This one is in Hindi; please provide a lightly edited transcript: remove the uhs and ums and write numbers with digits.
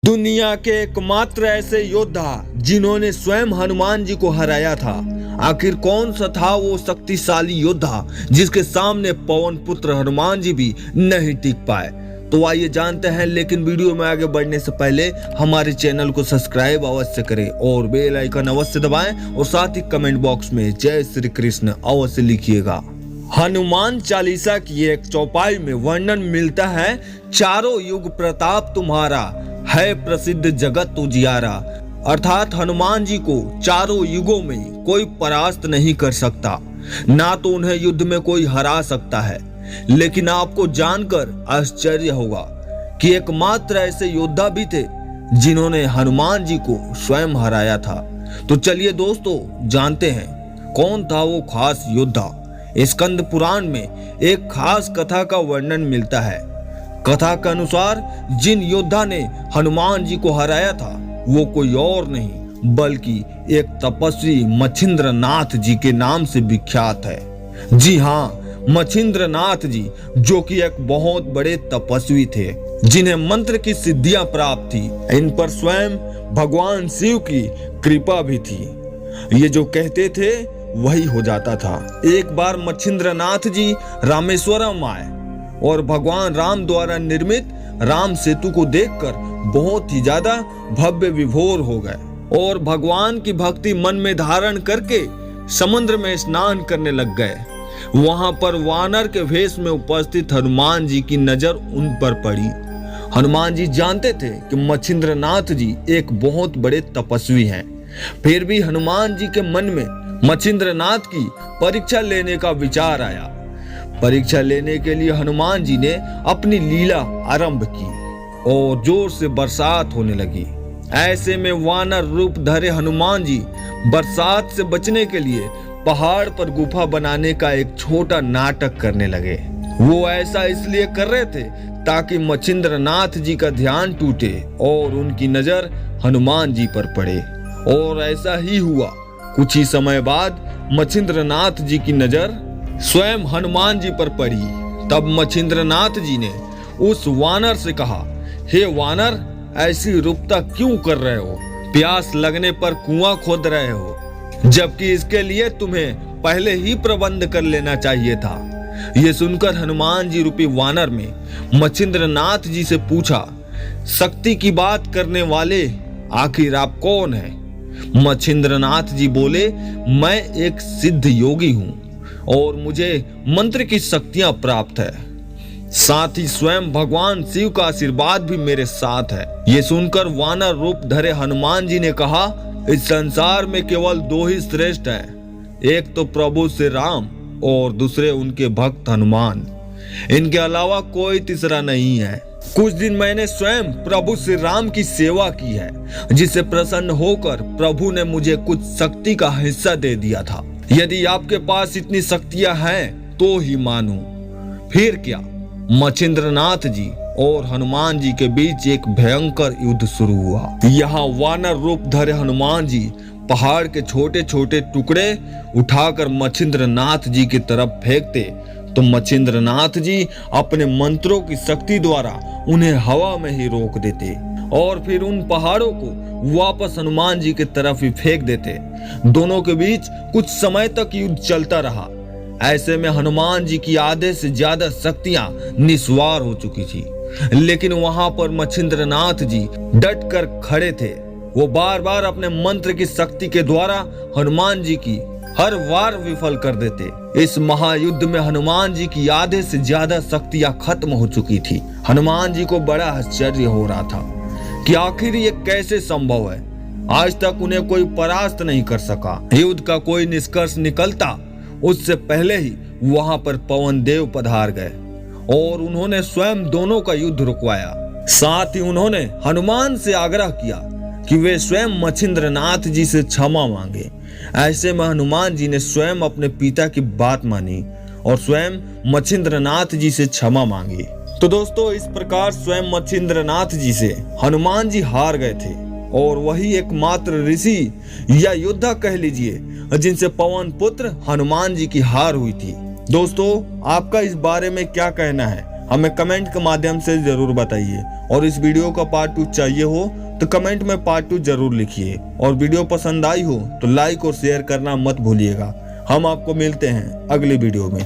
दुनिया के एकमात्र ऐसे योद्धा जिन्होंने स्वयं हनुमान जी को हराया था। आखिर कौन सा था वो शक्तिशाली योद्धा जिसके सामने पवन पुत्र हनुमान जी भी नहीं टिक पाए। तो आइए जानते हैं, लेकिन वीडियो में आगे बढ़ने से पहले हमारे चैनल को सब्सक्राइब अवश्य करें और बेल आइकन अवश्य दबाएं और साथ ही कमेंट बॉक्स में जय श्री कृष्ण अवश्य लिखिएगा। हनुमान चालीसा की एक चौपाई में वर्णन मिलता है, चारों युग प्रताप तुम्हारा है प्रसिद्ध जगत उजियारा। अर्थात हनुमान जी को चारों युगों में कोई परास्त नहीं कर सकता, ना तो उन्हें युद्ध में कोई हरा सकता है। लेकिन आपको जानकर आश्चर्य होगा कि एकमात्र ऐसे योद्धा भी थे जिन्होंने हनुमान जी को स्वयं हराया था। तो चलिए दोस्तों जानते हैं कौन था वो खास योद्धा। स्कंद पुराण में एक खास कथा का वर्णन मिलता है। कथा के अनुसार जिन योद्धा ने हनुमान जी को हराया था वो कोई और नहीं बल्कि एक तपस्वी मच्छिंद्र नाथ जी के नाम से विख्यात है। जी हाँ, मच्छिंद्र नाथ जी जो कि एक बहुत बड़े तपस्वी थे जिन्हें मंत्र की सिद्धियां प्राप्त थी। इन पर स्वयं भगवान शिव की कृपा भी थी। ये जो कहते थे वही हो जाता था। एक बार मच्छिंद्र नाथ जी रामेश्वरम आए और भगवान राम द्वारा निर्मित राम सेतु को देखकर बहुत ही ज्यादा भव्य विभोर हो गए और भगवान की भक्ति मन में धारण करके समुद्र में स्नान करने लग गए। वहां पर वानर के वेश में उपस्थित हनुमान जी की नजर उन पर पड़ी। हनुमान जी जानते थे कि मच्छिंद्र नाथ जी एक बहुत बड़े तपस्वी हैं। फिर भी हनुमान जी के मन में मच्छिंद्र नाथ की परीक्षा लेने का विचार आया। परीक्षा लेने के लिए हनुमान जी ने अपनी लीला आरंभ की और जोर से बरसात होने लगी। ऐसे में वानर रूप धरे हनुमान जी बरसात से बचने के लिए पहाड़ पर गुफा बनाने का एक छोटा नाटक करने लगे। वो ऐसा इसलिए कर रहे थे ताकि मच्छिंद्र नाथ जी का ध्यान टूटे और उनकी नजर हनुमान जी पर पड़े। और ऐसा ही हुआ। कुछ ही समय बाद मच्छिंद्र नाथ जी की नजर स्वयं हनुमान जी पर पड़ी। तब मच्छिंद्र नाथ जी ने उस वानर से कहा, हे वानर, ऐसी रूपता क्यों कर रहे हो? प्यास लगने पर कुआं खोद रहे हो, जबकि इसके लिए तुम्हें पहले ही प्रबंध कर लेना चाहिए था। ये सुनकर हनुमान जी रूपी वानर में मच्छिंद्र नाथ जी से पूछा, शक्ति की बात करने वाले आखिर आप कौन हैं? मच्छिंद्र नाथ जी बोले, मैं एक सिद्ध योगी हूँ और मुझे मंत्र की शक्तियां प्राप्त है। साथ ही स्वयं भगवान शिव का आशीर्वाद भी मेरे साथ है। ये सुनकर वानर रूप धरे हनुमान जी ने कहा, इस संसार में केवल दो ही श्रेष्ठ हैं, एक तो प्रभु श्री राम और दूसरे उनके भक्त हनुमान। इनके अलावा कोई तीसरा नहीं है। कुछ दिन मैंने स्वयं प्रभु श्री राम की सेवा की है, जिससे प्रसन्न होकर प्रभु ने मुझे कुछ शक्ति का हिस्सा दे दिया था। यदि आपके पास इतनी शक्तियां हैं तो ही मानूं। फिर क्या? मच्छिंद्र नाथ जी और हनुमान जी के बीच एक भयंकर युद्ध शुरू हुआ। यहाँ वानर रूप धरे हनुमान जी पहाड़ के छोटे छोटे टुकड़े उठाकर मच्छिंद्र नाथ जी की तरफ फेंकते तो मच्छिंद्र नाथ जी अपने मंत्रों की शक्ति द्वारा उन्हें हवा में ही रोक देते और फिर उन पहाड़ों को वापस हनुमान जी की तरफ ही फेंक देते। दोनों के बीच कुछ समय तक युद्ध चलता रहा। ऐसे में हनुमान जी की आधे से ज्यादा शक्तियां निस्वार हो चुकी थी, लेकिन वहां पर मच्छिंद्र नाथ जी डट कर खड़े थे। वो बार बार अपने मंत्र की शक्ति के द्वारा हनुमान जी की हर वार विफल कर देते। इस महायुद्ध में हनुमान जी की आधे से ज्यादा शक्तियां खत्म हो चुकी थी। हनुमान जी को बड़ा आश्चर्य हो रहा था कि आखिर ये कैसे संभव है। आज तक उन्हें कोई परास्त नहीं कर सका। युद्ध का कोई निष्कर्ष निकलता उससे पहले ही वहां पर पवन देव पधार गए और उन्होंने स्वयं दोनों का युद्ध रुकवाया। साथ ही उन्होंने हनुमान से आग्रह किया कि वे स्वयं मच्छिंद्र नाथ जी से क्षमा मांगे। ऐसे में हनुमान जी ने स्वयं अपने पिता की बात मानी और स्वयं मच्छिंद्र नाथ जी से क्षमा मांगी। तो दोस्तों, इस प्रकार स्वयं मच्छिंद्र नाथ जी से हनुमान जी हार गए थे और वही एकमात्र ऋषि या योद्धा कह लीजिए जिनसे पवन पुत्र हनुमान जी की हार हुई थी। दोस्तों, आपका इस बारे में क्या कहना है? हमें कमेंट के माध्यम से जरूर बताइए। और इस वीडियो का पार्ट 2 चाहिए हो तो कमेंट में पार्ट 2 जरूर लिखिए। और वीडियो पसंद आई हो तो लाइक और शेयर करना मत भूलिएगा। हम आपको मिलते हैं अगली वीडियो में।